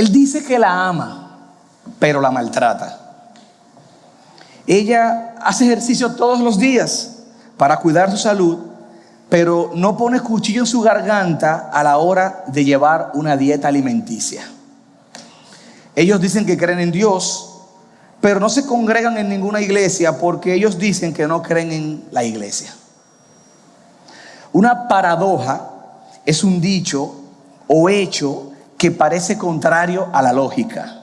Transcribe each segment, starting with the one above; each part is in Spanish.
Él dice que la ama, pero la maltrata. Ella hace ejercicio todos los días para cuidar su salud, pero no pone cuchillo en su garganta a la hora de llevar una dieta alimenticia. Ellos dicen que creen en Dios, pero no se congregan en ninguna iglesia porque ellos dicen que no creen en la iglesia. Una paradoja es un dicho o hecho que parece contrario a la lógica.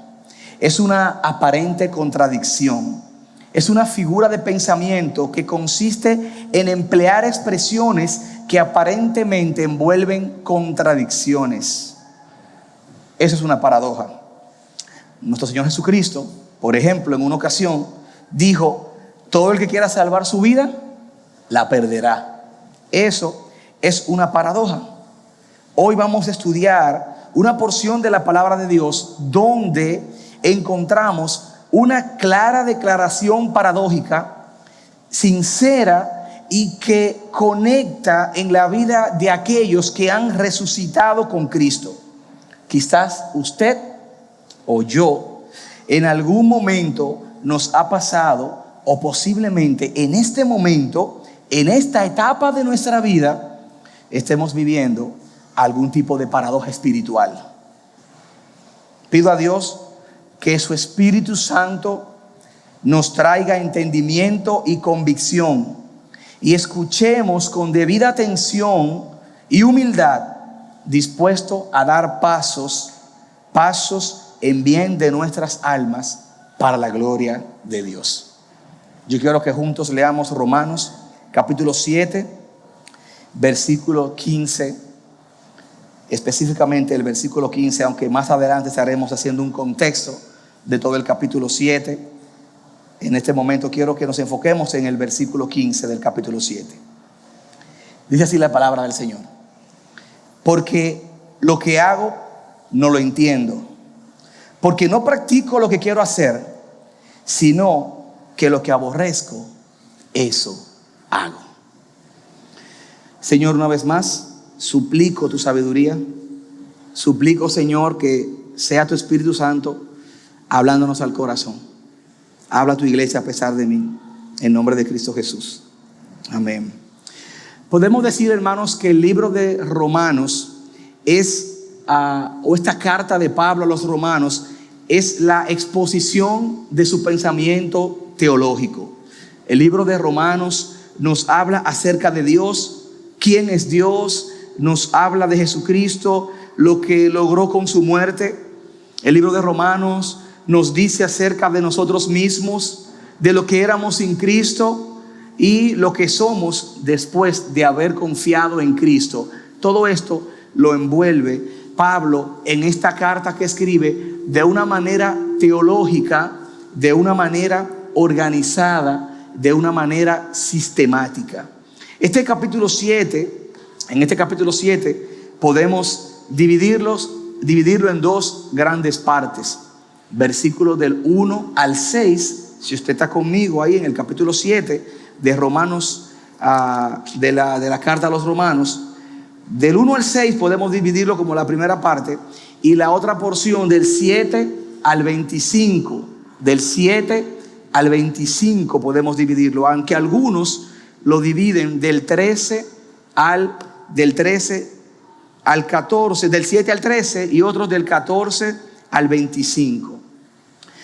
Es una aparente contradicción. Es una figura de pensamiento que consiste en emplear expresiones que aparentemente envuelven contradicciones. Eso es una paradoja. Nuestro Señor Jesucristo, por ejemplo, en una ocasión dijo: todo el que quiera salvar su vida, la perderá. Eso es una paradoja. Hoy vamos a estudiar una porción de la palabra de Dios donde encontramos una clara declaración paradójica, sincera y que conecta en la vida de aquellos que han resucitado con Cristo. Quizás usted o yo en algún momento nos ha pasado, o posiblemente en este momento, en esta etapa de nuestra vida, estemos viviendo algún tipo de paradoja espiritual. Pido a Dios que su Espíritu Santo nos traiga entendimiento y convicción, y escuchemos con debida atención y humildad, dispuesto a dar pasos en bien de nuestras almas para la gloria de Dios. Yo quiero que juntos leamos Romanos capítulo 7, versículo 15, específicamente el versículo 15, aunque más adelante estaremos haciendo un contexto de todo el capítulo 7. En este momento quiero que nos enfoquemos en el versículo 15 del capítulo 7. Dice así la palabra del Señor: porque lo que hago no lo entiendo, porque no practico lo que quiero hacer, sino que lo que aborrezco, eso hago. Señor, una vez más suplico tu sabiduría. Suplico, Señor, que sea tu Espíritu Santo hablándonos al corazón. Habla a tu iglesia a pesar de mí, en nombre de Cristo Jesús. Amén. Podemos decir, hermanos, que el libro de Romanos es, o esta carta de Pablo a los romanos, es la exposición de su pensamiento teológico. El libro de Romanos nos habla acerca de Dios, quién es Dios, nos habla de Jesucristo, lo que logró con su muerte. El libro de Romanos nos dice acerca de nosotros mismos, de lo que éramos sin Cristo y lo que somos después de haber confiado en Cristo. Todo esto lo envuelve Pablo en esta carta que escribe de una manera teológica, de una manera organizada, de una manera sistemática. En este capítulo 7 podemos dividirlo en dos grandes partes. Versículos del 1 al 6, si usted está conmigo ahí en el capítulo 7 de Romanos, de la carta a los Romanos, del 1 al 6 podemos dividirlo como la primera parte, y la otra porción del 7 al 25, del 7 al 25 podemos dividirlo, aunque algunos lo dividen del 13 al 14, del 7 al 13, y otros del 14 al 25.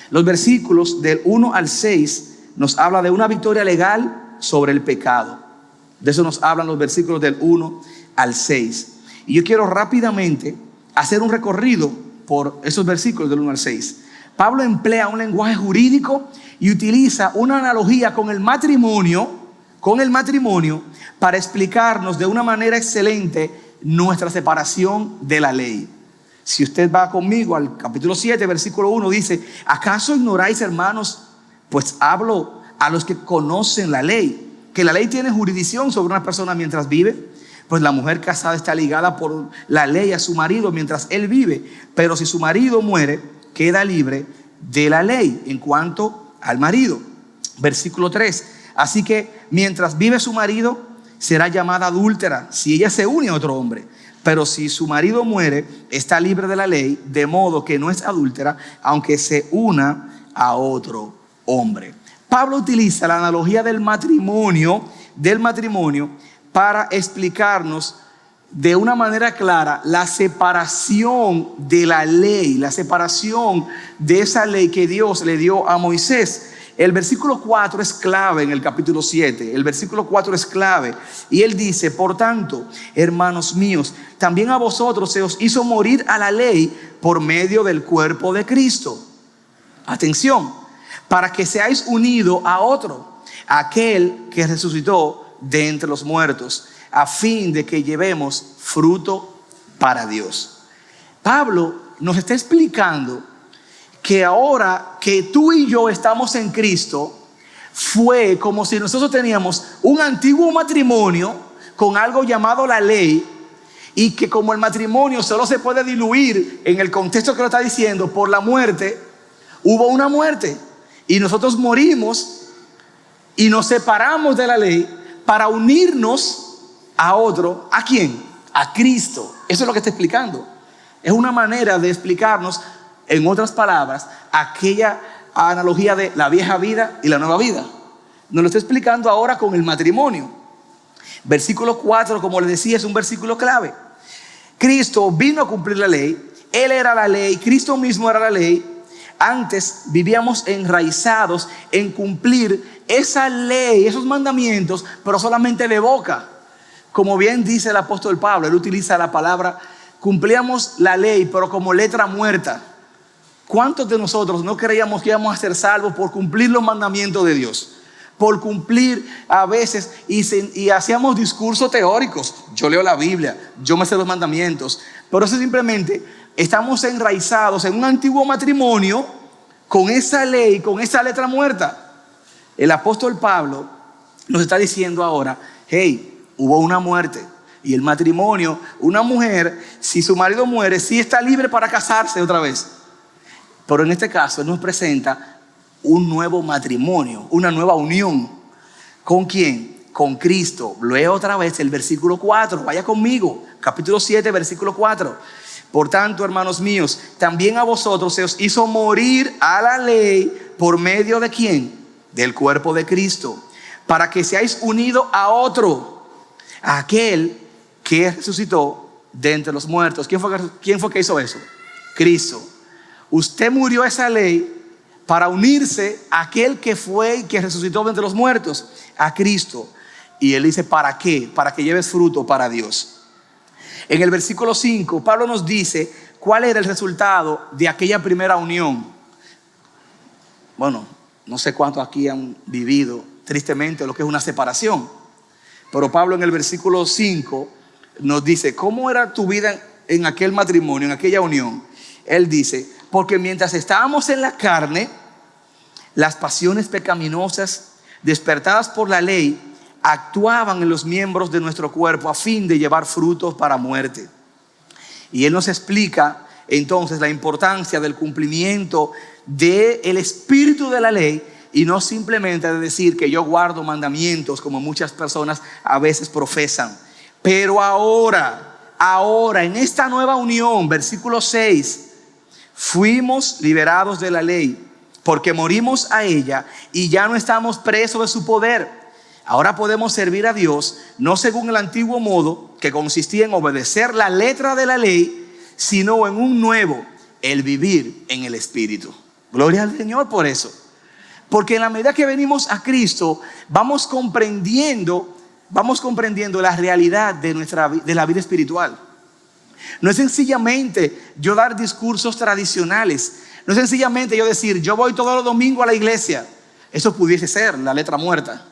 Los versículos del 1 al 6 nos habla de una victoria legal sobre el pecado. De eso nos hablan los versículos del 1 al 6. Y yo quiero rápidamente hacer un recorrido por esos versículos del 1 al 6. Pablo emplea un lenguaje jurídico y utiliza una analogía con el matrimonio para explicarnos de una manera excelente nuestra separación de la ley. Si usted va conmigo al capítulo 7, versículo 1, dice: ¿acaso ignoráis, hermanos? Pues hablo a los que conocen la ley, que la ley tiene jurisdicción sobre una persona mientras vive. Pues la mujer casada está ligada por la ley a su marido mientras él vive, pero si su marido muere, queda libre de la ley en cuanto al marido. Versículo 3: así que mientras vive su marido, será llamada adúltera si ella se une a otro hombre. Pero si su marido muere, está libre de la ley, de modo que no es adúltera, aunque se una a otro hombre. Pablo utiliza la analogía del matrimonio para explicarnos de una manera clara la separación de la ley, la separación de esa ley que Dios le dio a Moisés. El versículo 4 es clave en el capítulo 7. El versículo 4 es clave. Y él dice: por tanto, hermanos míos, también a vosotros se os hizo morir a la ley por medio del cuerpo de Cristo. Atención, para que seáis unidos a otro, aquel que resucitó de entre los muertos, a fin de que llevemos fruto para Dios. Pablo nos está explicando que ahora que tú y yo estamos en Cristo, fue como si nosotros teníamos un antiguo matrimonio con algo llamado la ley, y que como el matrimonio solo se puede diluir en el contexto que lo está diciendo por la muerte, hubo una muerte y nosotros morimos y nos separamos de la ley para unirnos a otro. ¿A quién? A Cristo. Eso es lo que está explicando. Es una manera de explicarnos, en otras palabras, aquella analogía de la vieja vida y la nueva vida. Nos lo está explicando ahora con el matrimonio. Versículo 4, como les decía, es un versículo clave. Cristo vino a cumplir la ley. Él era la ley, Cristo mismo era la ley. Antes vivíamos enraizados en cumplir esa ley, esos mandamientos, pero solamente de boca. Como bien dice el apóstol Pablo, él utiliza la palabra: cumplíamos la ley, pero como letra muerta. ¿Cuántos de nosotros no creíamos que íbamos a ser salvos por cumplir los mandamientos de Dios? Por cumplir a veces, y hacíamos discursos teóricos. Yo leo la Biblia, yo me sé los mandamientos, pero eso simplemente estamos enraizados en un antiguo matrimonio con esa ley, con esa letra muerta. El apóstol Pablo nos está diciendo ahora: hey, hubo una muerte. Y el matrimonio, una mujer, si su marido muere, sí está libre para casarse otra vez. Pero en este caso, él nos presenta un nuevo matrimonio, una nueva unión. ¿Con quién? Con Cristo. Leo otra vez el versículo 4. Vaya conmigo. Capítulo 7, versículo 4. Por tanto, hermanos míos, también a vosotros se os hizo morir a la ley por medio de ¿quién? Del cuerpo de Cristo, para que seáis unidos a otro, a aquel que resucitó de entre los muertos. ¿Quién fue que hizo eso? Cristo. Usted murió a esa ley para unirse a aquel que fue y que resucitó de entre los muertos, a Cristo. Y él dice: ¿para qué? Para que lleves fruto para Dios. En el versículo 5, Pablo nos dice cuál era el resultado de aquella primera unión. Bueno, no sé cuántos aquí han vivido tristemente lo que es una separación, pero Pablo en el versículo 5 nos dice: ¿cómo era tu vida en aquel matrimonio, en aquella unión? Él dice: porque mientras estábamos en la carne, las pasiones pecaminosas despertadas por la ley actuaban en los miembros de nuestro cuerpo a fin de llevar frutos para muerte. Y él nos explica entonces la importancia del cumplimiento del espíritu de la ley, y no simplemente de decir que yo guardo mandamientos, como muchas personas a veces profesan. Pero ahora en esta nueva unión, versículo 6, fuimos liberados de la ley porque morimos a ella y ya no estamos presos de su poder. Ahora podemos servir a Dios no según el antiguo modo, que consistía en obedecer la letra de la ley, sino en un nuevo, el vivir en el Espíritu. Gloria al Señor por eso. Porque en la medida que venimos a Cristo, vamos comprendiendo la realidad de la vida espiritual. No es sencillamente yo dar discursos tradicionales. No es sencillamente yo decir: yo voy todos los domingos a la iglesia. Eso pudiese ser la letra muerta.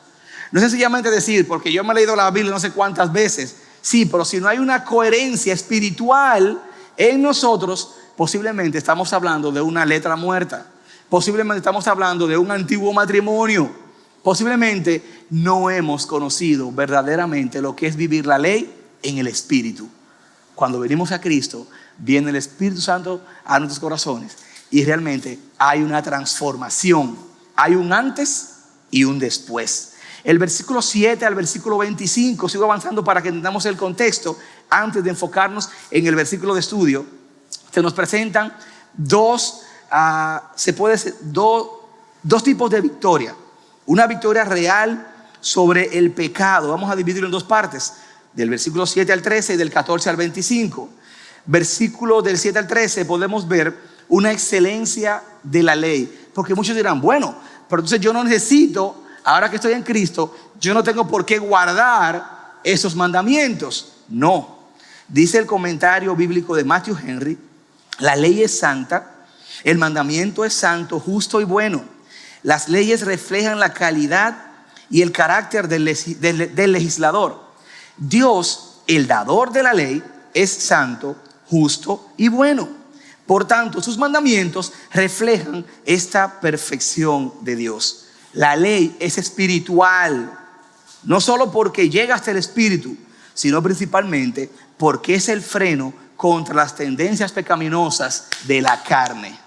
No es sencillamente decir: porque yo me he leído la Biblia no sé cuántas veces. Sí, pero si no hay una coherencia espiritual en nosotros, posiblemente estamos hablando de una letra muerta. Posiblemente estamos hablando de un antiguo matrimonio. Posiblemente no hemos conocido verdaderamente lo que es vivir la ley en el Espíritu. Cuando venimos a Cristo, viene el Espíritu Santo a nuestros corazones y realmente hay una transformación. Hay un antes y un después. El versículo 7 al versículo 25, sigo avanzando para que entendamos el contexto. antes de enfocarnos en el versículo de estudio, se nos presentan dos tipos de victoria. Una victoria real sobre el pecado. Vamos a dividirlo en dos partes, del versículo 7 al 13 y del 14 al 25. Versículo del 7 al 13 podemos ver una excelencia de la ley, porque muchos dirán, bueno, pero entonces yo no necesito, ahora que estoy en Cristo, yo no tengo por qué guardar esos mandamientos. No, dice el comentario bíblico de Matthew Henry, la ley es santa, el mandamiento es santo, justo y bueno. Las leyes reflejan la calidad y el carácter del legislador. Dios, el dador de la ley, es santo, justo y bueno. Por tanto, sus mandamientos reflejan esta perfección de Dios. La ley es espiritual, no solo porque llega hasta el espíritu, sino principalmente porque es el freno contra las tendencias pecaminosas de la carne.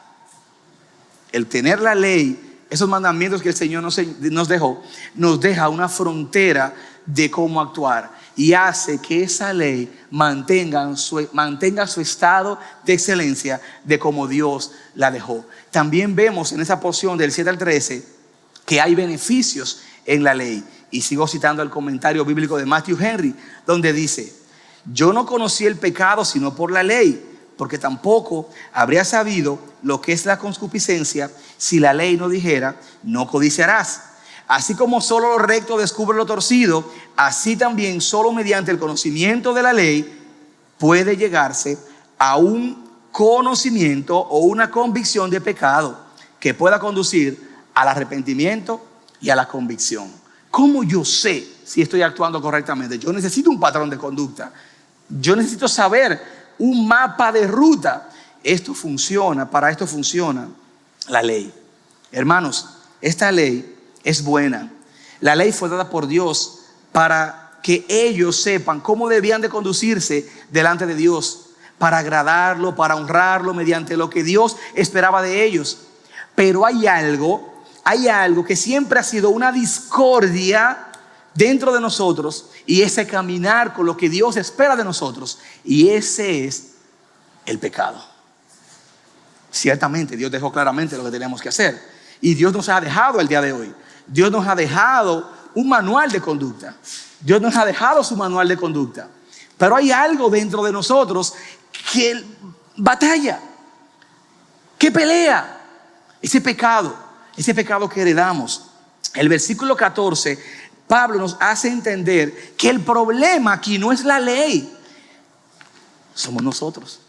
El tener la ley, esos mandamientos que el Señor nos dejó, nos deja una frontera de cómo actuar y hace que esa ley mantenga su estado de excelencia de como Dios la dejó. También vemos en esa porción del 7 al 13 que hay beneficios en la ley. Y sigo citando el comentario bíblico de Matthew Henry, donde dice: yo no conocí el pecado sino por la ley, porque tampoco habría sabido lo que es la concupiscencia si la ley no dijera, no codiciarás. Así como solo lo recto descubre lo torcido, así también solo mediante el conocimiento de la ley puede llegarse a un conocimiento o una convicción de pecado que pueda conducir al arrepentimiento y a la convicción. ¿Cómo yo sé si estoy actuando correctamente? Yo necesito un patrón de conducta. Yo necesito saber un mapa de ruta. Para esto funciona la ley. Hermanos, esta ley es buena. La ley fue dada por Dios para que ellos sepan cómo debían de conducirse delante de Dios, para agradarlo, para honrarlo mediante lo que Dios esperaba de ellos. Pero hay algo que siempre ha sido una discordia dentro de nosotros, y ese caminar con lo que Dios espera de nosotros, y ese es el pecado. Ciertamente Dios dejó claramente lo que teníamos que hacer, y Dios nos ha dejado el día de hoy. Dios nos ha dejado un manual de conducta. Dios nos ha dejado su manual de conducta. Pero hay algo dentro de nosotros que batalla, que pelea. Ese pecado que heredamos. El versículo 14, Pablo nos hace entender que el problema aquí no es la ley, somos nosotros.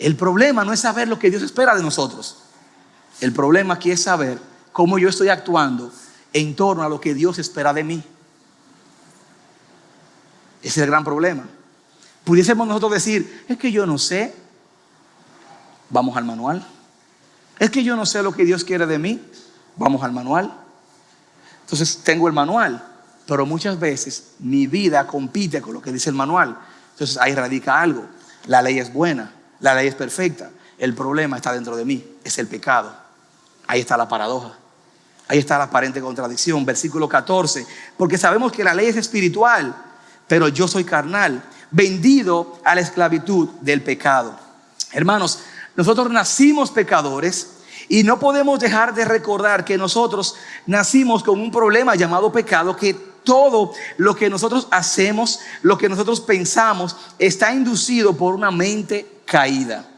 El problema no es saber lo que Dios espera de nosotros. El problema aquí es saber cómo yo estoy actuando en torno a lo que Dios espera de mí. Ese es el gran problema. Pudiésemos nosotros decir, es que yo no sé. Vamos al manual. Es que yo no sé lo que Dios quiere de mí. Vamos al manual. Entonces tengo el manual, pero muchas veces mi vida compite con lo que dice el manual. Entonces ahí radica algo. La ley es buena, la ley es perfecta. El problema está dentro de mí, es el pecado. Ahí está la paradoja. Ahí está la aparente contradicción. Versículo 14. Porque sabemos que la ley es espiritual, pero yo soy carnal, vendido a la esclavitud del pecado. Hermanos, nosotros nacimos pecadores y no podemos dejar de recordar que nosotros nacimos con un problema llamado pecado, que todo lo que nosotros hacemos, lo que nosotros pensamos, está inducido por una mente caída.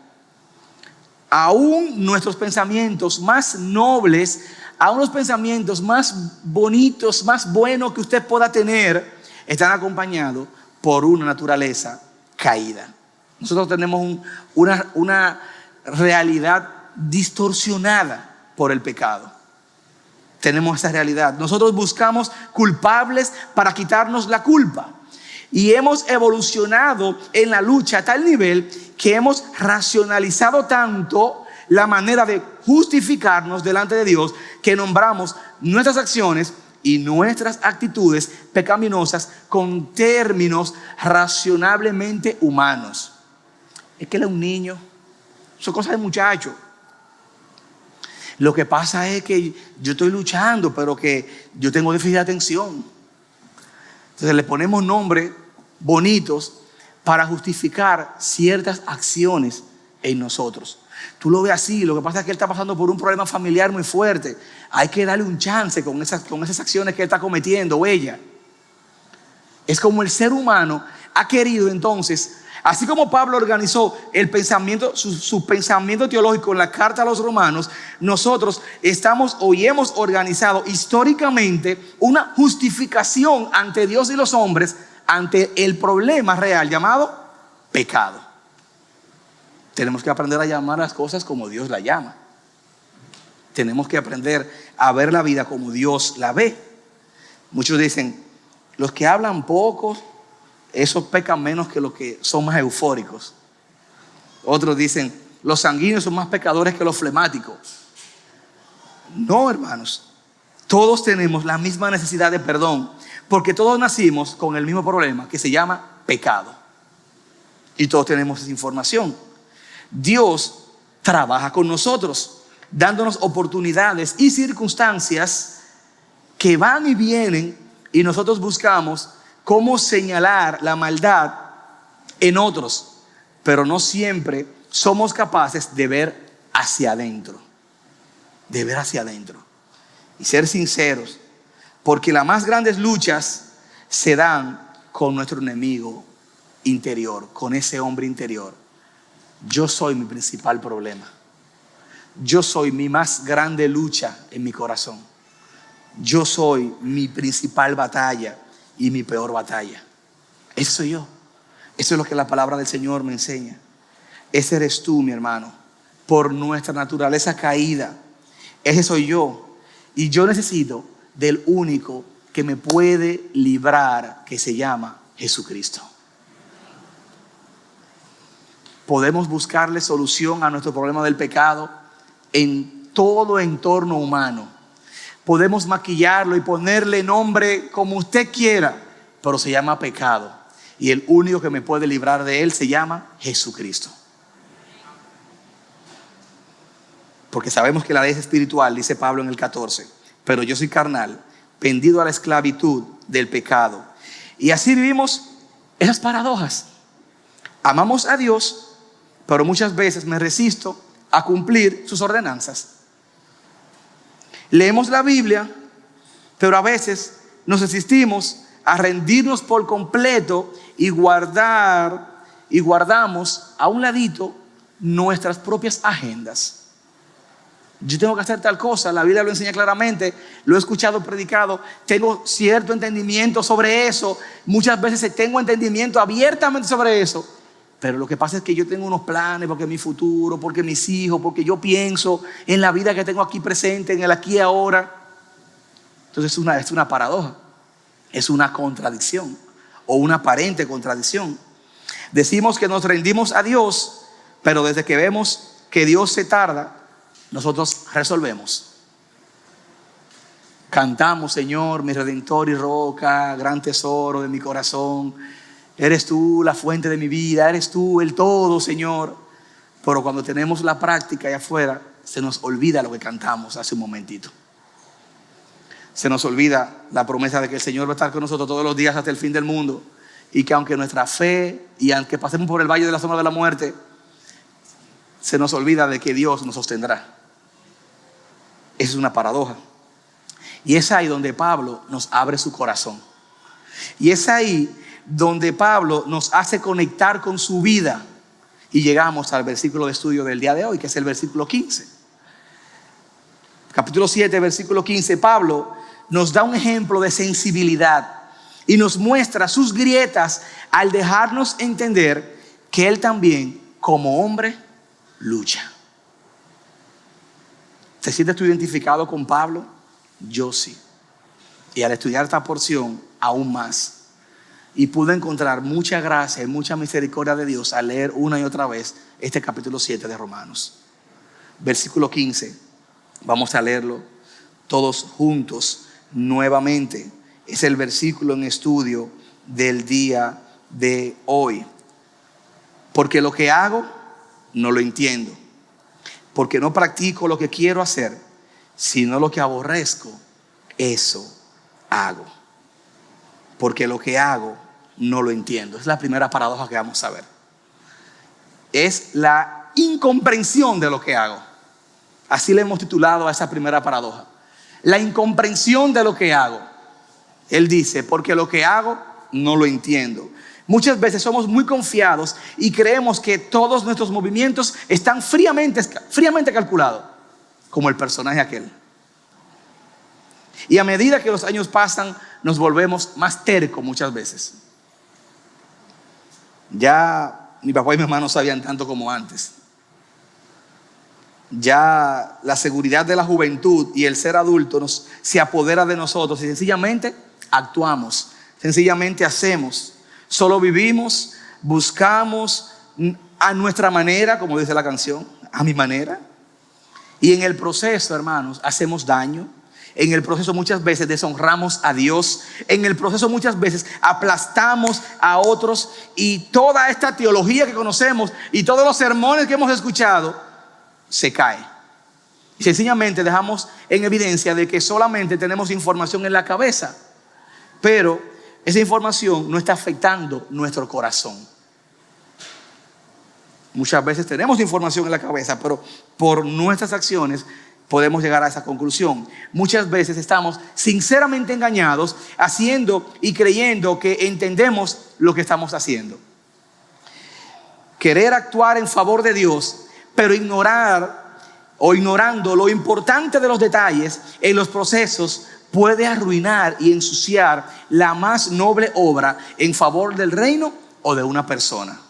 Aún nuestros pensamientos más nobles, aún los pensamientos más bonitos, más buenos que usted pueda tener, están acompañados por una naturaleza caída. Nosotros tenemos una realidad distorsionada por el pecado. Tenemos esa realidad. Nosotros buscamos culpables para quitarnos la culpa. Y hemos evolucionado en la lucha a tal nivel que hemos racionalizado tanto la manera de justificarnos delante de Dios, que nombramos nuestras acciones y nuestras actitudes pecaminosas con términos razonablemente humanos. Es que él es un niño, son cosas de muchacho. Lo que pasa es que yo estoy luchando, pero que yo tengo déficit de atención. Entonces le ponemos nombre bonitos para justificar ciertas acciones en nosotros. Tú lo ves así, lo que pasa es que él está pasando por un problema familiar muy fuerte. Hay que darle un chance con esas acciones que él está cometiendo, o ella. Es como el ser humano ha querido entonces, así como Pablo organizó el pensamiento, su pensamiento teológico en la carta a los romanos, nosotros estamos hoy hemos organizado históricamente una justificación ante Dios y los hombres ante el problema real llamado pecado. Tenemos que aprender a llamar las cosas como Dios las llama. Tenemos que aprender a ver la vida como Dios la ve. Muchos dicen, los que hablan poco, esos pecan menos que los que son más eufóricos. Otros dicen, los sanguíneos son más pecadores que los flemáticos. No, hermanos, todos tenemos la misma necesidad de perdón, porque todos nacimos con el mismo problema que se llama pecado. Y todos tenemos esa información. Dios trabaja con nosotros, dándonos oportunidades y circunstancias que van y vienen, y nosotros buscamos cómo señalar la maldad en otros, pero no siempre somos capaces de ver hacia adentro, y ser sinceros, porque las más grandes luchas se dan con nuestro enemigo interior, con ese hombre interior. Yo soy mi principal problema. Yo soy mi más grande lucha en mi corazón. Yo soy mi principal batalla y mi peor batalla. Ese soy yo. Eso es lo que la palabra del Señor me enseña. Ese eres tú, mi hermano. Por nuestra naturaleza caída, ese soy yo. Y yo necesito del único que me puede librar, que se llama Jesucristo. Podemos buscarle solución a nuestro problema del pecado en todo entorno humano. Podemos maquillarlo y ponerle nombre como usted quiera, pero se llama pecado. Y el único que me puede librar de él se llama Jesucristo. Porque sabemos que la ley es espiritual, dice Pablo en el 14. Pero yo soy carnal, vendido a la esclavitud del pecado. Y así vivimos esas paradojas. Amamos a Dios, pero muchas veces me resisto a cumplir sus ordenanzas. Leemos la Biblia, pero a veces nos resistimos a rendirnos por completo y guardamos a un ladito nuestras propias agendas. Yo tengo que hacer tal cosa, la Biblia lo enseña claramente, lo he escuchado predicado, tengo cierto entendimiento sobre eso, muchas veces tengo entendimiento abiertamente sobre eso. Pero lo que pasa es que yo tengo unos planes, porque mi futuro, porque mis hijos, porque yo pienso en la vida que tengo aquí presente, en el aquí y ahora. Entonces es una paradoja, es una contradicción o una aparente contradicción. Decimos que nos rendimos a Dios, pero desde que vemos que Dios se tarda, nosotros resolvemos. Cantamos, Señor, mi redentor y roca, gran tesoro de mi corazón. Eres tú la fuente de mi vida, eres tú el todo, Señor. Pero cuando tenemos la práctica allá afuera, se nos olvida lo que cantamos hace un momentito. Se nos olvida la promesa de que el Señor va a estar con nosotros todos los días hasta el fin del mundo. Y que aunque nuestra fe y aunque pasemos por el valle de la sombra de la muerte, se nos olvida de que Dios nos sostendrá. Esa es una paradoja. Y es ahí donde Pablo nos abre su corazón. Y es ahí donde Pablo nos hace conectar con su vida. Y llegamos al versículo de estudio del día de hoy, que es el versículo 15. Capítulo 7, versículo 15. Pablo nos da un ejemplo de sensibilidad y nos muestra sus grietas al dejarnos entender que él también, como hombre, lucha. ¿Te sientes tú identificado con Pablo? Yo sí. Y al estudiar esta porción, aún más. Y pude encontrar mucha gracia y mucha misericordia de Dios al leer una y otra vez este capítulo 7 de Romanos. Versículo 15. Vamos a leerlo todos juntos nuevamente. Es el versículo en estudio del día de hoy. Porque lo que hago no lo entiendo. Porque no practico lo que quiero hacer, sino lo que aborrezco, eso hago. Porque lo que hago no lo entiendo. Es la primera paradoja que vamos a ver. Es la incomprensión de lo que hago. Así le hemos titulado a esa primera paradoja. La incomprensión de lo que hago. Él dice, porque lo que hago no lo entiendo. Muchas veces somos muy confiados y creemos que todos nuestros movimientos están fríamente calculados, como el personaje aquel. Y a medida que los años pasan, nos volvemos más tercos muchas veces. Ya mi papá y mi mamá no sabían tanto como antes. Ya la seguridad de la juventud y el ser adulto se apodera de nosotros y sencillamente actuamos, sencillamente hacemos. Solo vivimos, buscamos a nuestra manera, como dice la canción, a mi manera. Y en el proceso, hermanos, hacemos daño. En el proceso muchas veces deshonramos a Dios. En el proceso muchas veces aplastamos a otros. Y toda esta teología que conocemos y todos los sermones que hemos escuchado se cae. Y sencillamente dejamos en evidencia de que solamente tenemos información en la cabeza, pero esa información no está afectando nuestro corazón. Muchas veces tenemos información en la cabeza, pero por nuestras acciones podemos llegar a esa conclusión. Muchas veces estamos sinceramente engañados, haciendo y creyendo que entendemos lo que estamos haciendo. Querer actuar en favor de Dios, pero ignorando lo importante de los detalles en los procesos, puede arruinar y ensuciar la más noble obra en favor del reino o de una persona.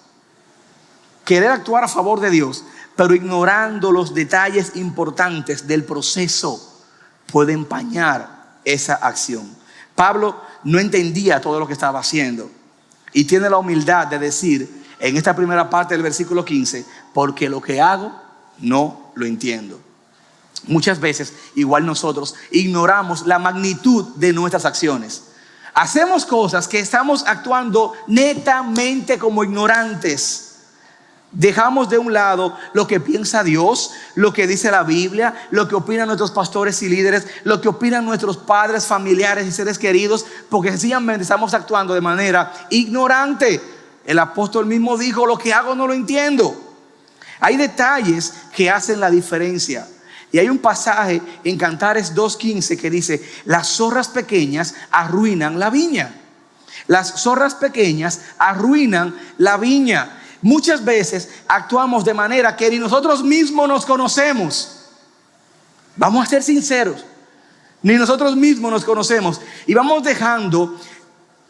Querer actuar a favor de Dios, pero ignorando los detalles importantes del proceso, puede empañar esa acción. Pablo no entendía todo lo que estaba haciendo y tiene la humildad de decir en esta primera parte del versículo 15, porque lo que hago no lo entiendo. Muchas veces, igual nosotros, ignoramos la magnitud de nuestras acciones. Hacemos cosas que estamos actuando netamente como ignorantes. Dejamos de un lado lo que piensa Dios, lo que dice la Biblia, lo que opinan nuestros pastores y líderes, lo que opinan nuestros padres, familiares y seres queridos, porque sencillamente estamos actuando de manera ignorante. El apóstol mismo dijo, lo que hago no lo entiendo. Hay detalles que hacen la diferencia. Y hay un pasaje en Cantares 2:15 que dice, las zorras pequeñas arruinan la viña. Las zorras pequeñas arruinan la viña. Muchas veces actuamos de manera que ni nosotros mismos nos conocemos. Vamos a ser sinceros. Ni nosotros mismos nos conocemos. Y vamos dejando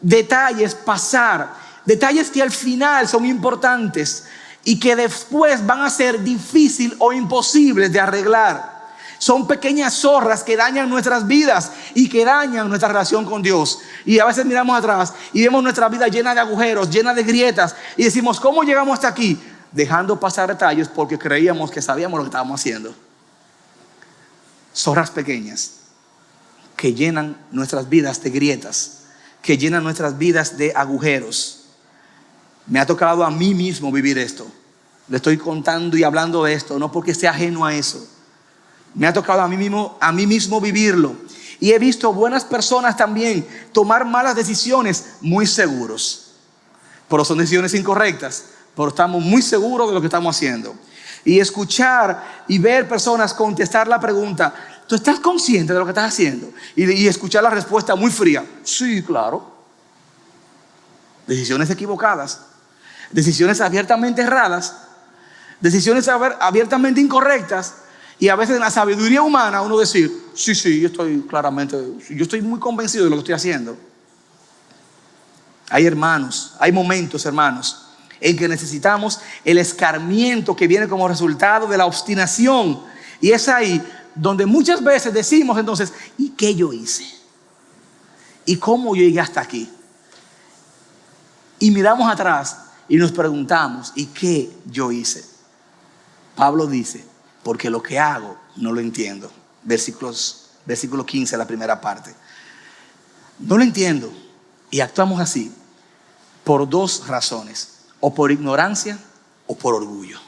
detalles pasar. Detalles que al final son importantes y que después van a ser difíciles o imposibles de arreglar. Son pequeñas zorras que dañan nuestras vidas y que dañan nuestra relación con Dios. Y a veces miramos atrás y vemos nuestra vida llena de agujeros, llena de grietas, y decimos, ¿cómo llegamos hasta aquí? Dejando pasar detalles porque creíamos que sabíamos lo que estábamos haciendo. Zorras pequeñas que llenan nuestras vidas de grietas, que llenan nuestras vidas de agujeros. Me ha tocado a mí mismo vivir esto. Le estoy contando y hablando de esto, no porque sea ajeno a eso. Me ha tocado a mí mismo vivirlo. Y he visto buenas personas también tomar malas decisiones muy seguros. Pero son decisiones incorrectas, pero estamos muy seguros de lo que estamos haciendo. Y escuchar y ver personas contestar la pregunta, ¿tú estás consciente de lo que estás haciendo? Y escuchar la respuesta muy fría, sí, claro. Decisiones equivocadas, decisiones abiertamente erradas, decisiones abiertamente incorrectas. Y a veces en la sabiduría humana uno decir, sí, yo estoy muy convencido de lo que estoy haciendo. Hay momentos, hermanos, en que necesitamos el escarmiento que viene como resultado de la obstinación. Y es ahí donde muchas veces decimos entonces, ¿y qué yo hice? ¿Y cómo yo llegué hasta aquí? Y miramos atrás y nos preguntamos, ¿y qué yo hice? Pablo dice, porque lo que hago no lo entiendo. Versículo 15, la primera parte. No lo entiendo. Y actuamos así por dos razones. O por ignorancia o por orgullo.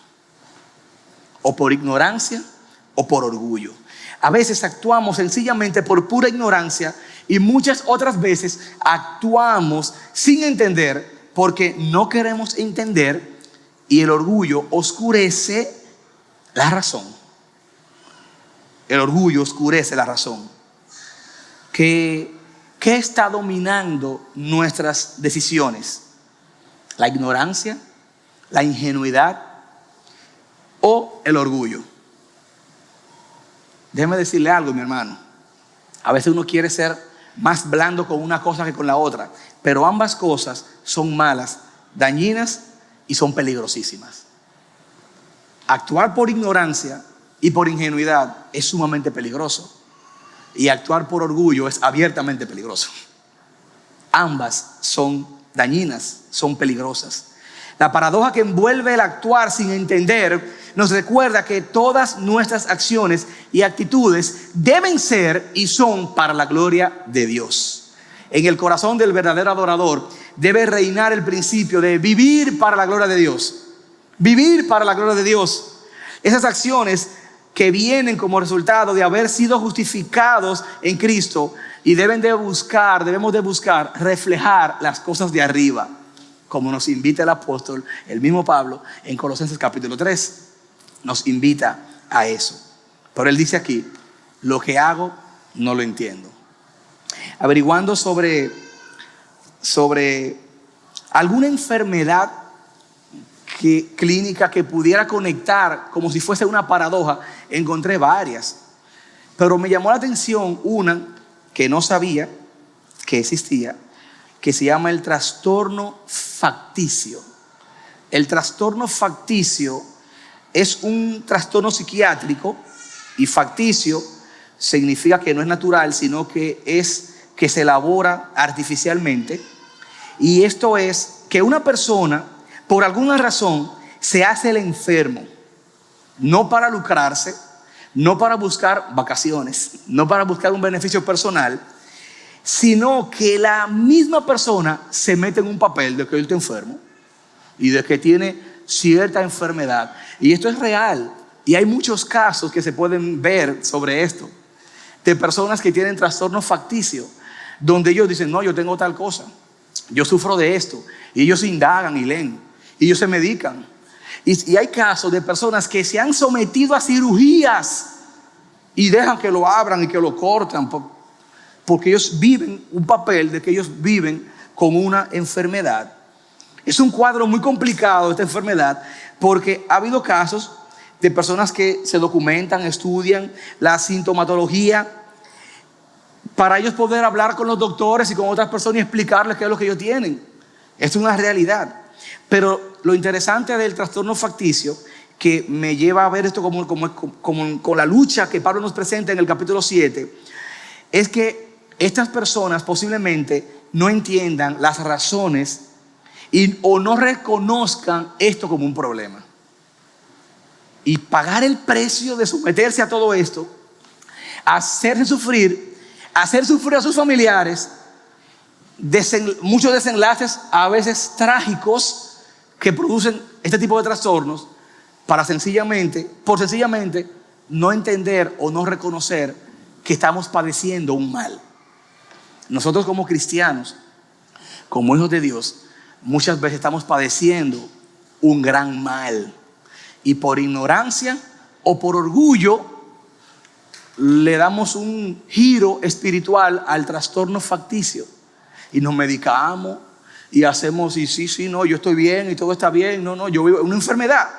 O por ignorancia o por orgullo. A veces actuamos sencillamente por pura ignorancia Y muchas otras veces actuamos sin entender porque no queremos entender, y el orgullo oscurece la razón. El orgullo oscurece la razón. ¿Qué está dominando nuestras decisiones? ¿La ignorancia, la ingenuidad o el orgullo? Déjeme decirle algo, mi hermano. A veces uno quiere ser más blando con una cosa que con la otra, pero ambas cosas son malas, dañinas y son peligrosísimas. Actuar por ignorancia y por ingenuidad es sumamente peligroso, y actuar por orgullo es abiertamente peligroso. Ambas son dañinas, son peligrosas. La paradoja que envuelve el actuar sin entender nos recuerda que todas nuestras acciones y actitudes deben ser y son para la gloria de Dios. En el corazón del verdadero adorador debe reinar el principio de vivir para la gloria de Dios. Vivir para la gloria de Dios. Esas acciones que vienen como resultado de haber sido justificados en Cristo, y debemos de buscar reflejar las cosas de arriba, como nos invita el apóstol, el mismo Pablo, en Colosenses capítulo 3, nos invita a eso. Pero él dice aquí: lo que hago no lo entiendo. Averiguando sobre alguna enfermedad clínica que pudiera conectar como si fuese una paradoja, encontré varias, pero me llamó la atención una que no sabía que existía, que se llama el trastorno facticio. El trastorno facticio es un trastorno psiquiátrico, y facticio significa que no es natural, sino que se elabora artificialmente. Y esto es que una persona, por alguna razón, se hace el enfermo, no para lucrarse, no para buscar vacaciones, no para buscar un beneficio personal, sino que la misma persona se mete en un papel de que él está enfermo y de que tiene cierta enfermedad. Y esto es real, y hay muchos casos que se pueden ver sobre esto, de personas que tienen trastorno facticio, donde ellos dicen: no, yo tengo tal cosa, yo sufro de esto, y ellos indagan y leen, y ellos se medican. Y hay casos de personas que se han sometido a cirugías y dejan que lo abran y que lo cortan, porque ellos viven un papel de que ellos viven con una enfermedad. Es un cuadro muy complicado esta enfermedad, porque ha habido casos de personas que se documentan, estudian la sintomatología para ellos poder hablar con los doctores y con otras personas y explicarles qué es lo que ellos tienen. Esto es una realidad. Pero lo interesante del trastorno facticio, que me lleva a ver esto como con la lucha que Pablo nos presenta en el capítulo 7, es que estas personas posiblemente no entiendan las razones o no reconozcan esto como un problema. Y pagar el precio de someterse a todo esto, hacer sufrir a sus familiares, muchos desenlaces a veces trágicos que producen este tipo de trastornos, por sencillamente no entender o no reconocer que estamos padeciendo un mal. Nosotros como cristianos, como hijos de Dios, muchas veces estamos padeciendo un gran mal, y por ignorancia o por orgullo le damos un giro espiritual al trastorno facticio y nos medicamos y hacemos sí, no, yo estoy bien y todo está bien, no, yo vivo una enfermedad.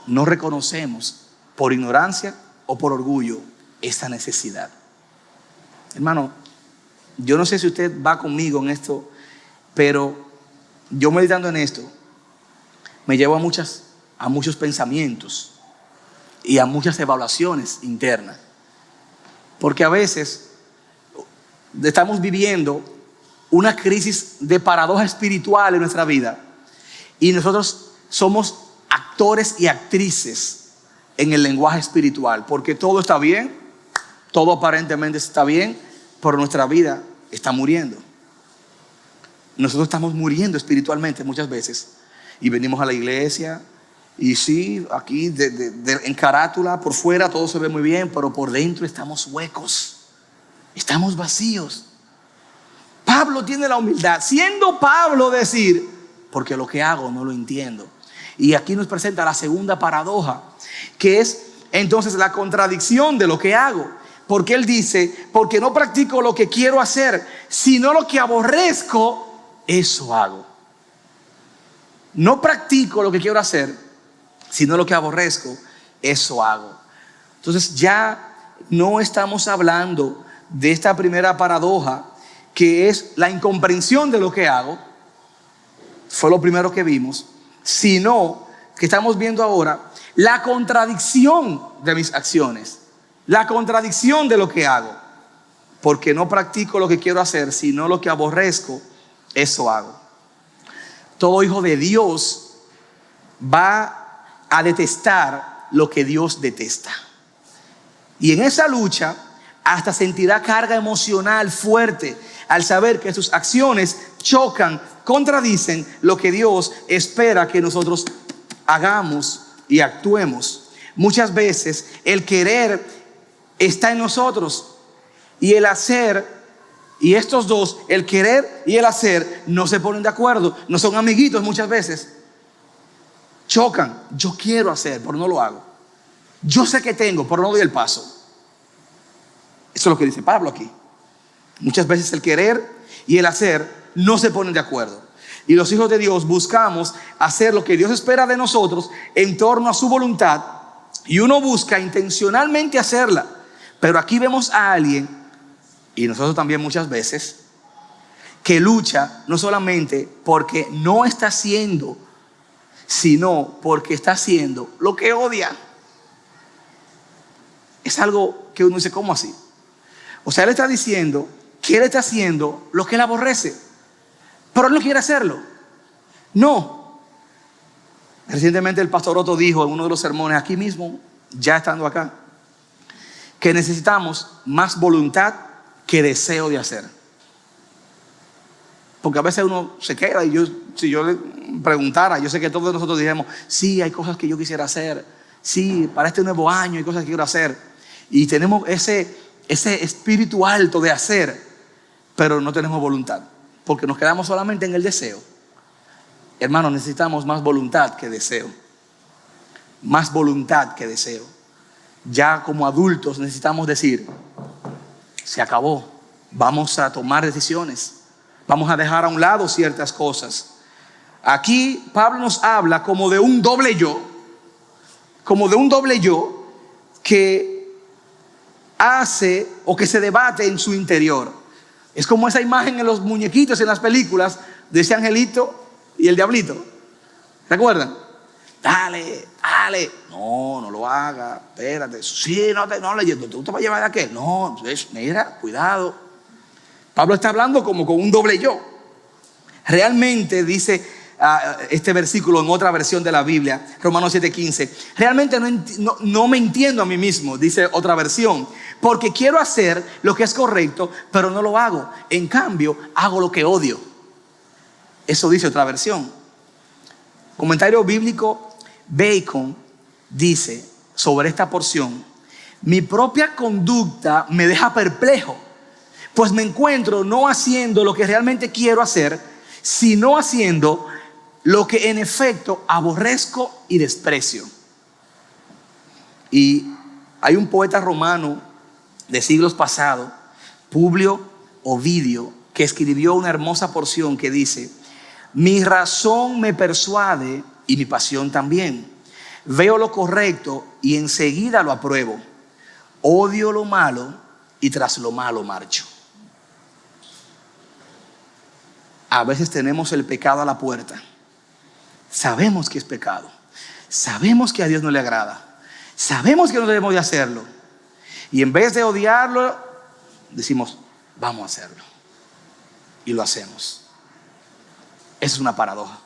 No reconocemos por ignorancia o por orgullo esta necesidad. Hermano, yo no sé si usted va conmigo en esto, pero yo meditando en esto me llevo a muchos pensamientos y a muchas evaluaciones internas, porque a veces estamos viviendo una crisis de paradoja espiritual en nuestra vida, y nosotros somos actores y actrices en el lenguaje espiritual, porque todo está bien, todo aparentemente está bien, pero nuestra vida está muriendo. Nosotros estamos muriendo espiritualmente muchas veces, y venimos a la iglesia y sí, aquí en carátula, por fuera todo se ve muy bien, pero por dentro estamos huecos. Estamos vacíos. Pablo tiene la humildad, siendo Pablo, decir, porque lo que hago no lo entiendo. Y aquí nos presenta la segunda paradoja, que es entonces la contradicción de lo que hago. Porque él dice, porque no practico lo que quiero hacer, sino lo que aborrezco, eso hago. No practico lo que quiero hacer, sino lo que aborrezco, eso hago. Entonces ya no estamos hablando de esta primera paradoja, que es la incomprensión de lo que hago. Fue lo primero que vimos. Sino que estamos viendo ahora la contradicción de mis acciones, la contradicción de lo que hago. Porque no practico lo que quiero hacer, sino lo que aborrezco, eso hago. Todo hijo de Dios va a detestar lo que Dios detesta. Y en esa lucha hasta sentirá carga emocional fuerte al saber que sus acciones chocan, contradicen lo que Dios espera que nosotros hagamos y actuemos. Muchas veces el querer está en nosotros y el hacer, y estos dos, el querer y el hacer, no se ponen de acuerdo, no son amiguitos muchas veces. Chocan. Yo quiero hacer, pero no lo hago. Yo sé que tengo, pero no doy el paso. Eso es lo que dice Pablo aquí. Muchas veces el querer y el hacer no se ponen de acuerdo. Y los hijos de Dios buscamos hacer lo que Dios espera de nosotros en torno a su voluntad. Y uno busca intencionalmente hacerla. Pero aquí vemos a alguien, y nosotros también muchas veces, que lucha no solamente porque no está haciendo, sino porque está haciendo lo que odia. Es algo que uno dice, ¿cómo así? O sea, él está diciendo que él está haciendo lo que él aborrece, pero él no quiere hacerlo. No. Recientemente el pastor Otto dijo en uno de los sermones aquí mismo, ya estando acá, que necesitamos más voluntad que deseo de hacer. Porque a veces uno se queda y si yo le preguntara, yo sé que todos nosotros dijimos, sí, hay cosas que yo quisiera hacer, sí, para este nuevo año hay cosas que quiero hacer. Y tenemos ese espíritu alto de hacer, pero no tenemos voluntad, porque nos quedamos solamente en el deseo. Hermanos, necesitamos más voluntad que deseo. Más voluntad que deseo. Ya como adultos necesitamos decir, se acabó, vamos a tomar decisiones, vamos a dejar a un lado ciertas cosas. Aquí Pablo nos habla como de un doble yo, que hace o que se debate en su interior. Es como esa imagen en los muñequitos en las películas de ese angelito y el diablito. ¿Se acuerdan? Dale, no lo haga, espérate, sí, no tú te vas a llevar de aquel, no, mira, cuidado. Pablo está hablando como con un doble yo. Realmente dice este versículo en otra versión de la Biblia, Romanos 7:15, realmente no me entiendo a mí mismo, dice otra versión, porque quiero hacer lo que es correcto, pero no lo hago. En cambio, hago lo que odio. Eso dice otra versión. Comentario bíblico Bacon dice sobre esta porción: mi propia conducta me deja perplejo, pues me encuentro no haciendo lo que realmente quiero hacer, sino haciendo lo que en efecto aborrezco y desprecio. Y hay un poeta romano de siglos pasados, Publio Ovidio, que escribió una hermosa porción que dice: mi razón me persuade y mi pasión también. Veo lo correcto y enseguida lo apruebo. Odio lo malo y tras lo malo marcho. A veces tenemos el pecado a la puerta. Sabemos que es pecado. Sabemos que a Dios no le agrada. Sabemos que no debemos de hacerlo. Y en vez de odiarlo, decimos, vamos a hacerlo. Y lo hacemos. Esa es una paradoja.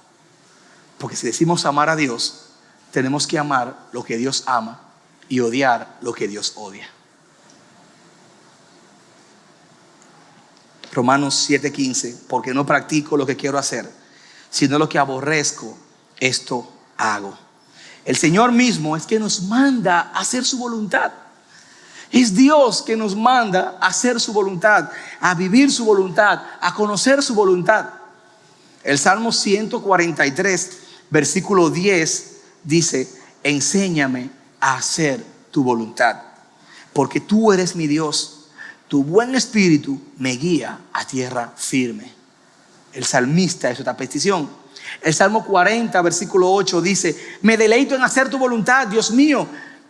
Porque si decimos amar a Dios, tenemos que amar lo que Dios ama y odiar lo que Dios odia. Romanos 7:15, porque no practico lo que quiero hacer, sino lo que aborrezco, esto hago. El Señor mismo es que nos manda a hacer su voluntad. Es Dios que nos manda a hacer su voluntad, a vivir su voluntad, a conocer su voluntad. El Salmo 143, versículo 10 dice: enséñame a hacer tu voluntad, porque tú eres mi Dios. Tu buen espíritu me guía a tierra firme. El salmista hizo esta petición. El Salmo 40, versículo 8 dice: me deleito en hacer tu voluntad, Dios mío.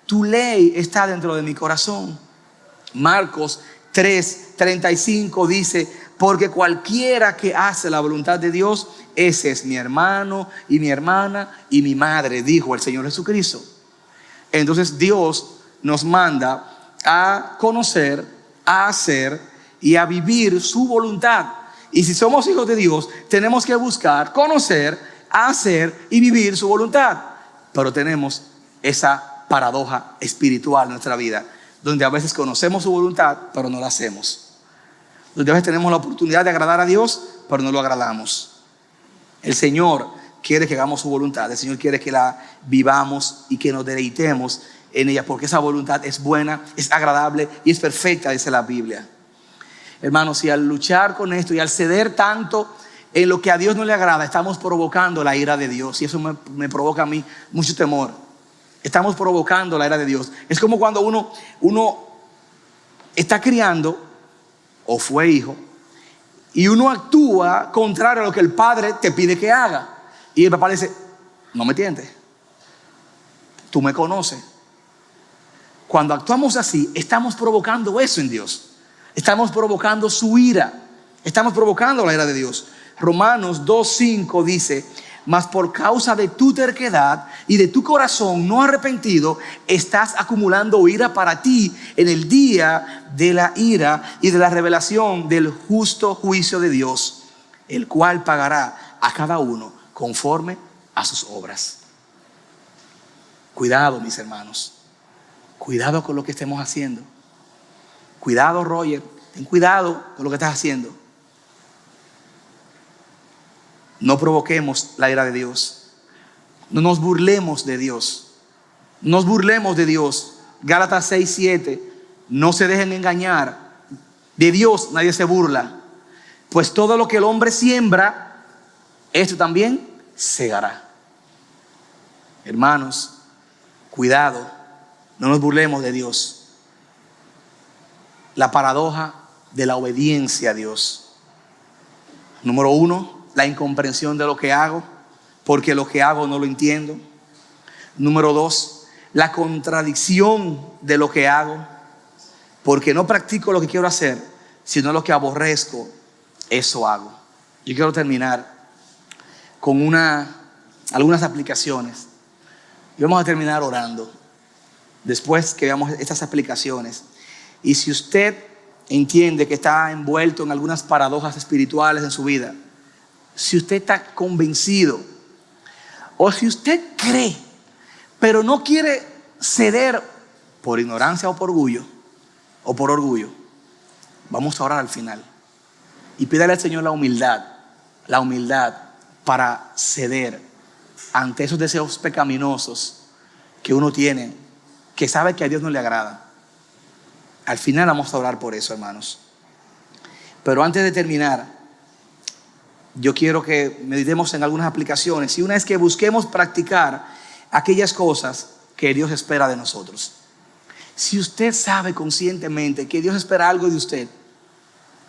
Tu ley está dentro de mi corazón. Marcos 3:35 dice: porque cualquiera que hace la voluntad de Dios, ese es mi hermano y mi hermana y mi madre, dijo el Señor Jesucristo. Entonces Dios nos manda a conocer, a hacer y a vivir su voluntad. Y si somos hijos de Dios, tenemos que buscar, conocer, hacer y vivir su voluntad. Pero tenemos esa paradoja espiritual en nuestra vida, donde a veces conocemos su voluntad, pero no la hacemos. Donde a veces tenemos la oportunidad de agradar a Dios, pero no lo agradamos. El Señor quiere que hagamos su voluntad. El Señor quiere que la vivamos y que nos deleitemos en ella, porque esa voluntad es buena, es agradable y es perfecta, dice la Biblia. Hermanos, y al luchar con esto y al ceder tanto en lo que a Dios no le agrada, estamos provocando la ira de Dios, y eso me provoca a mí mucho temor. Estamos provocando la ira de Dios. Es como cuando uno está criando o fue hijo y uno actúa contrario a lo que el padre te pide que haga, y el papá le dice: no me tientes, tú me conoces. Cuando actuamos así, estamos provocando eso en Dios. Estamos provocando su ira. Estamos provocando la ira de Dios. Romanos 2:5 dice: mas por causa de tu terquedad y de tu corazón no arrepentido, estás acumulando ira para ti en el día de la ira y de la revelación del justo juicio de Dios, el cual pagará a cada uno conforme a sus obras. Cuidado, mis hermanos. Cuidado con lo que estemos haciendo. Cuidado, Roger. Ten cuidado con lo que estás haciendo. No provoquemos la ira de Dios. No nos burlemos de Dios. No nos burlemos de Dios. Gálatas 6:7. No se dejen engañar. De Dios nadie se burla. Pues todo lo que el hombre siembra, esto también segará. Hermanos, cuidado. No nos burlemos de Dios. La paradoja de la obediencia a Dios. Número 1. La incomprensión de lo que hago, porque lo que hago no lo entiendo. Número 2, la contradicción de lo que hago, porque no practico lo que quiero hacer, sino lo que aborrezco, eso hago. Yo quiero terminar con algunas aplicaciones. Y vamos a terminar orando después que veamos estas aplicaciones. Y si usted entiende que está envuelto en algunas paradojas espirituales en su vida, si usted está convencido, o si usted cree pero no quiere ceder por ignorancia o por orgullo, vamos a orar al final y pídale al Señor la humildad para ceder ante esos deseos pecaminosos que uno tiene, que sabe que a Dios no le agrada. Al final vamos a orar por eso, hermanos. Pero antes de terminar, yo quiero que meditemos en algunas aplicaciones, y una es que busquemos practicar aquellas cosas que Dios espera de nosotros. Si usted sabe conscientemente que Dios espera algo de usted,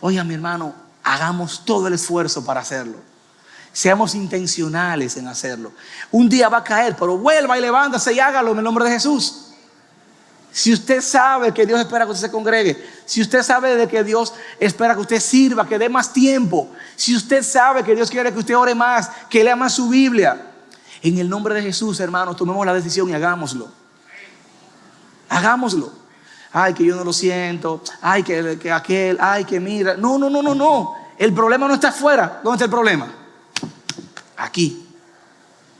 oiga, mi hermano, hagamos todo el esfuerzo para hacerlo. Seamos intencionales en hacerlo. Un día va a caer, pero vuelva y levántase y hágalo en el nombre de Jesús. Si usted sabe que Dios espera que usted se congregue, si usted sabe de que Dios espera que usted sirva, que dé más tiempo, si usted sabe que Dios quiere que usted ore más, que lea más su Biblia, en el nombre de Jesús, hermanos, tomemos la decisión y hagámoslo. Hagámoslo. Ay, que yo no lo siento. Ay, que aquel. Ay, que mira. No. El problema no está afuera. ¿Dónde está el problema? Aquí.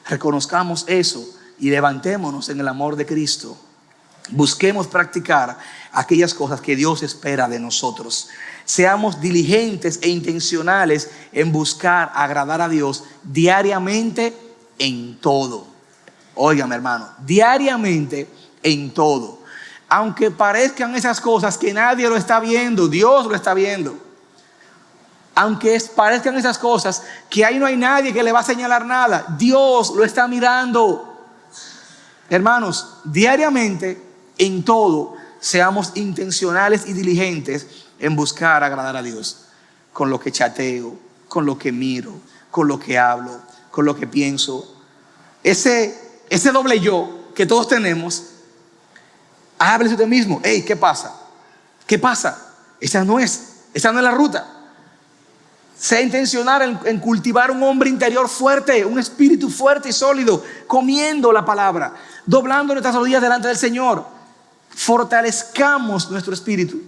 Reconozcamos eso y levantémonos en el amor de Cristo. Busquemos practicar aquellas cosas que Dios espera de nosotros. Seamos diligentes e intencionales en buscar agradar a Dios diariamente en todo. Óigame, hermano, diariamente en todo. Aunque parezcan esas cosas que nadie lo está viendo, Dios lo está viendo. Aunque parezcan esas cosas que ahí no hay nadie que le va a señalar nada, Dios lo está mirando. Hermanos, diariamente, en todo, seamos intencionales y diligentes en buscar agradar a Dios. Con lo que chateo, con lo que miro, con lo que hablo, con lo que pienso. Ese doble yo que todos tenemos, háblese usted mismo. Hey, ¿qué pasa? ¿Qué pasa? Esa no es la ruta. Sea intencional en cultivar un hombre interior fuerte, un espíritu fuerte y sólido, comiendo la palabra, doblando nuestras rodillas delante del Señor. Fortalezcamos nuestro espíritu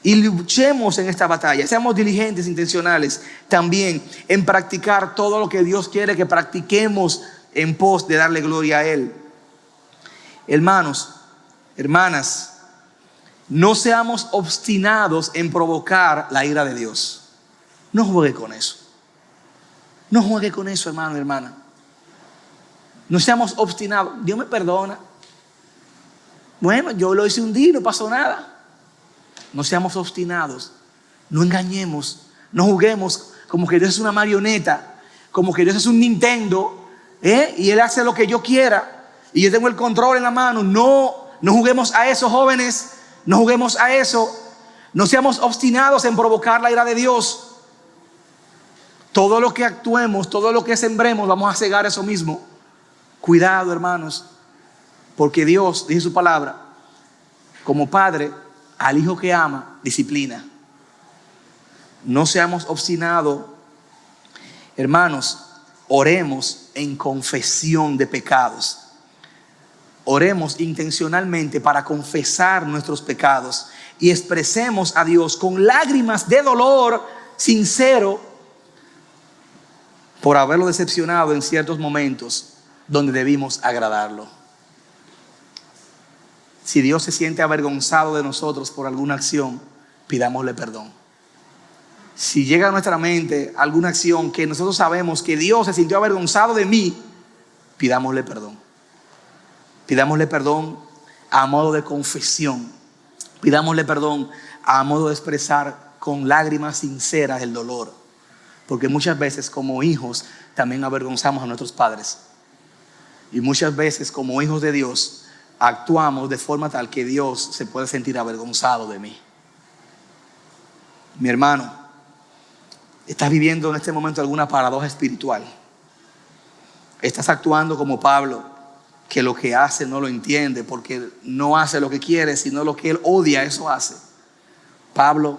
y luchemos en esta batalla. Seamos diligentes, intencionales también en practicar todo lo que Dios quiere que practiquemos en pos de darle gloria a Él. Hermanos, hermanas, no seamos obstinados en provocar la ira de Dios. No juegue con eso. No juegue con eso, hermano y hermana. No seamos obstinados. Dios me perdona. Bueno, yo lo hice un día y no pasó nada. No seamos obstinados. No engañemos. No juguemos como que Dios es una marioneta, como que Dios es un Nintendo, y Él hace lo que yo quiera y yo tengo el control en la mano. No juguemos a eso, jóvenes. No juguemos a eso. No seamos obstinados en provocar la ira de Dios. Todo lo que actuemos, todo lo que sembremos, vamos a cegar eso mismo. Cuidado, hermanos, porque Dios, dice su palabra, como padre, al hijo que ama, disciplina. No seamos obstinados. Hermanos, oremos en confesión de pecados. Oremos intencionalmente para confesar nuestros pecados y expresemos a Dios con lágrimas de dolor sincero por haberlo decepcionado en ciertos momentos donde debimos agradarlo. Si Dios se siente avergonzado de nosotros por alguna acción, pidámosle perdón. Si llega a nuestra mente alguna acción que nosotros sabemos que Dios se sintió avergonzado de mí, pidámosle perdón. Pidámosle perdón a modo de confesión. Pidámosle perdón a modo de expresar con lágrimas sinceras el dolor. Porque muchas veces como hijos también avergonzamos a nuestros padres. Y muchas veces como hijos de Dios actuamos de forma tal que Dios se puede sentir avergonzado de mí. Mi hermano, ¿estás viviendo en este momento alguna paradoja espiritual? ¿Estás actuando como Pablo, que lo que hace no lo entiende porque no hace lo que quiere, sino lo que él odia, eso hace? Pablo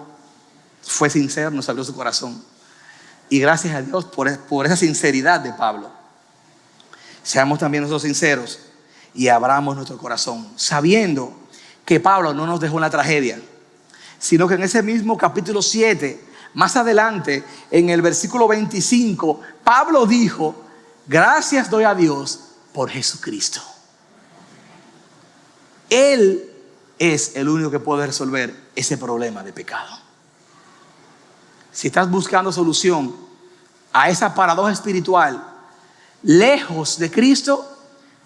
fue sincero, nos abrió su corazón. Y gracias a Dios por esa sinceridad de Pablo. Seamos también nosotros sinceros y abramos nuestro corazón, sabiendo que Pablo no nos dejó en la tragedia, sino que en ese mismo capítulo 7, más adelante, en el versículo 25, Pablo dijo: gracias doy a Dios por Jesucristo. Él es el único que puede resolver ese problema de pecado. Si estás buscando solución a esa paradoja espiritual lejos de Cristo,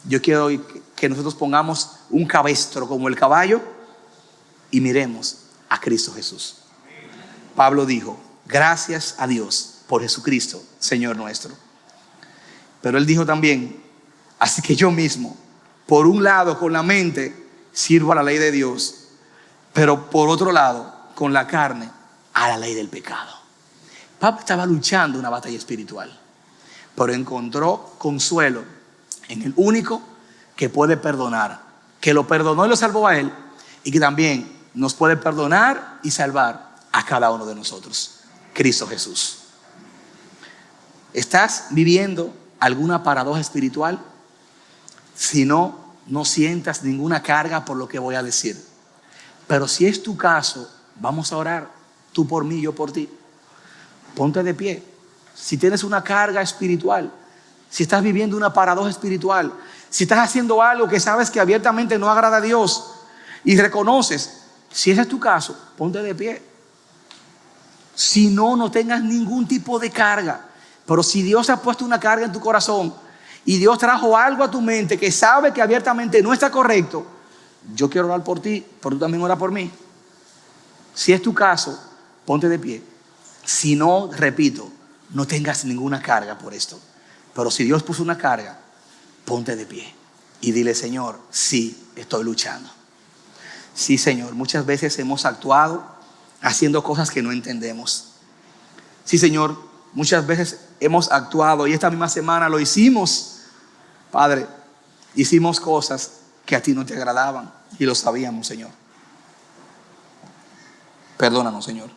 yo quiero que nosotros pongamos un cabestro como el caballo y miremos a Cristo Jesús. Pablo dijo: gracias a Dios por Jesucristo, Señor nuestro. Pero él dijo también: así que yo mismo, por un lado con la mente, sirvo a la ley de Dios, pero por otro lado, con la carne, a la ley del pecado. Pablo estaba luchando una batalla espiritual, pero encontró consuelo en el único que puede perdonar, que lo perdonó y lo salvó a él, y que también nos puede perdonar y salvar a cada uno de nosotros: Cristo Jesús. ¿Estás viviendo alguna paradoja espiritual? Si no sientas ninguna carga por lo que voy a decir. Pero si es tu caso, vamos a orar, tú por mí, yo por ti. Ponte de pie. Si tienes una carga espiritual, si estás viviendo una paradoja espiritual, si estás haciendo algo que sabes que abiertamente no agrada a Dios y reconoces, si ese es tu caso, ponte de pie. Si no tengas ningún tipo de carga. Pero si Dios ha puesto una carga en tu corazón y Dios trajo algo a tu mente que sabe que abiertamente no está correcto, Yo quiero orar por ti, pero tú también ora por mí. Si es tu caso, ponte de pie. Si no, repito, no tengas ninguna carga por esto. Pero si Dios puso una carga, ponte de pie y dile: Señor, sí, estoy luchando. Sí, Señor, muchas veces hemos actuado haciendo cosas que no entendemos. Sí, Señor, muchas veces hemos actuado, y esta misma semana lo hicimos, Padre. Hicimos cosas que a ti no te agradaban y lo sabíamos, Señor. Perdónanos, Señor.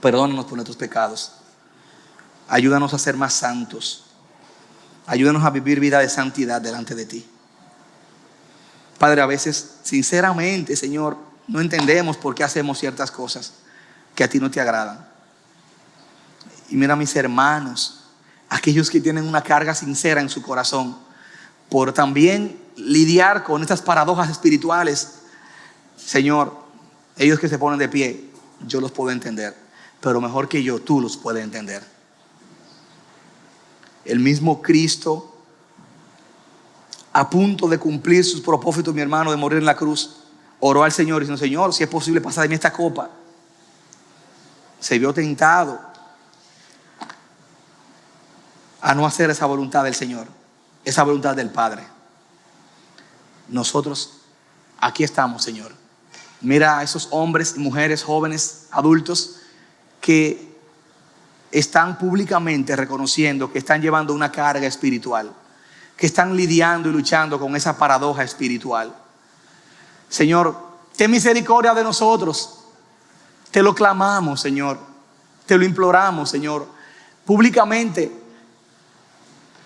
Perdónanos por nuestros pecados. Ayúdanos a ser más santos. Ayúdanos a vivir vida de santidad delante de ti. Padre, a veces, sinceramente, Señor, no entendemos por qué hacemos ciertas cosas que a ti no te agradan. Y mira a mis hermanos, aquellos que tienen una carga sincera en su corazón, por también lidiar con estas paradojas espirituales. Señor, ellos que se ponen de pie, yo los puedo entender, pero mejor que yo, tú los puedes entender. El mismo Cristo, a punto de cumplir sus propósitos, mi hermano, de morir en la cruz, oró al Señor diciendo: Señor, si es posible, pasa de mí esta copa. Se vio tentado a no hacer esa voluntad del Señor, esa voluntad del Padre. Nosotros aquí estamos, Señor. Mira a esos hombres y mujeres, jóvenes, adultos, que están públicamente reconociendo que están llevando una carga espiritual, que están lidiando y luchando con esa paradoja espiritual. Señor, ten misericordia de nosotros. Te lo clamamos, Señor. Te lo imploramos, Señor, públicamente.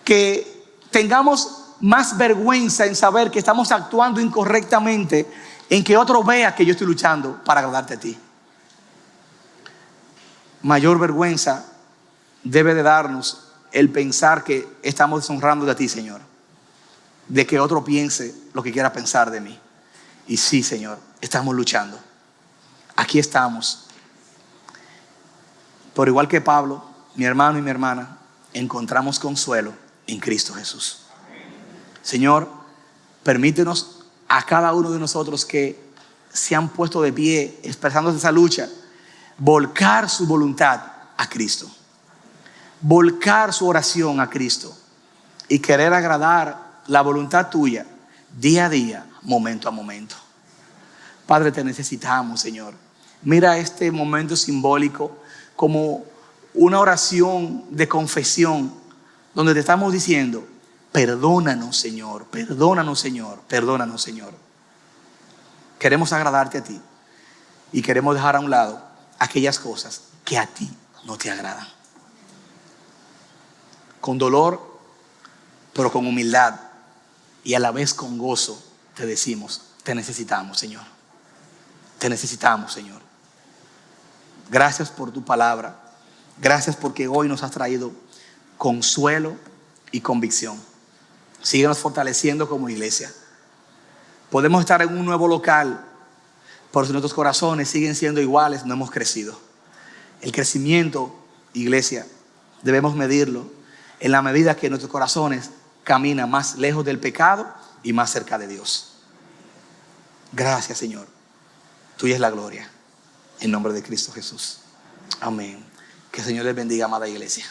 Que tengamos más vergüenza en saber que estamos actuando incorrectamente, en que otro vea que yo estoy luchando para agradarte a ti. Mayor vergüenza debe de darnos el pensar que estamos deshonrando a ti, Señor, de que otro piense lo que quiera pensar de mí. Y sí, Señor, estamos luchando. Aquí estamos. Por igual que Pablo, mi hermano y mi hermana, encontramos consuelo en Cristo Jesús. Señor, permítenos a cada uno de nosotros que se han puesto de pie expresando esa lucha, volcar su voluntad a Cristo, volcar su oración a Cristo y querer agradar la voluntad tuya día a día, momento a momento. Padre, te necesitamos, Señor. Mira este momento simbólico como una oración de confesión, donde te estamos diciendo: perdónanos, Señor, perdónanos, Señor, perdónanos, Señor. Queremos agradarte a ti y queremos dejar a un lado aquellas cosas que a ti no te agradan. Con dolor, pero con humildad y a la vez con gozo, te decimos: te necesitamos, Señor. Te necesitamos, Señor. Gracias por tu palabra. Gracias porque hoy nos has traído consuelo y convicción. Síguenos fortaleciendo como iglesia. Podemos estar en un nuevo local, pero si nuestros corazones siguen siendo iguales, no hemos crecido. El crecimiento, iglesia, debemos medirlo en la medida que nuestros corazones caminan más lejos del pecado y más cerca de Dios. Gracias, Señor. Tuya es la gloria. En nombre de Cristo Jesús. Amén. Que el Señor les bendiga, amada iglesia.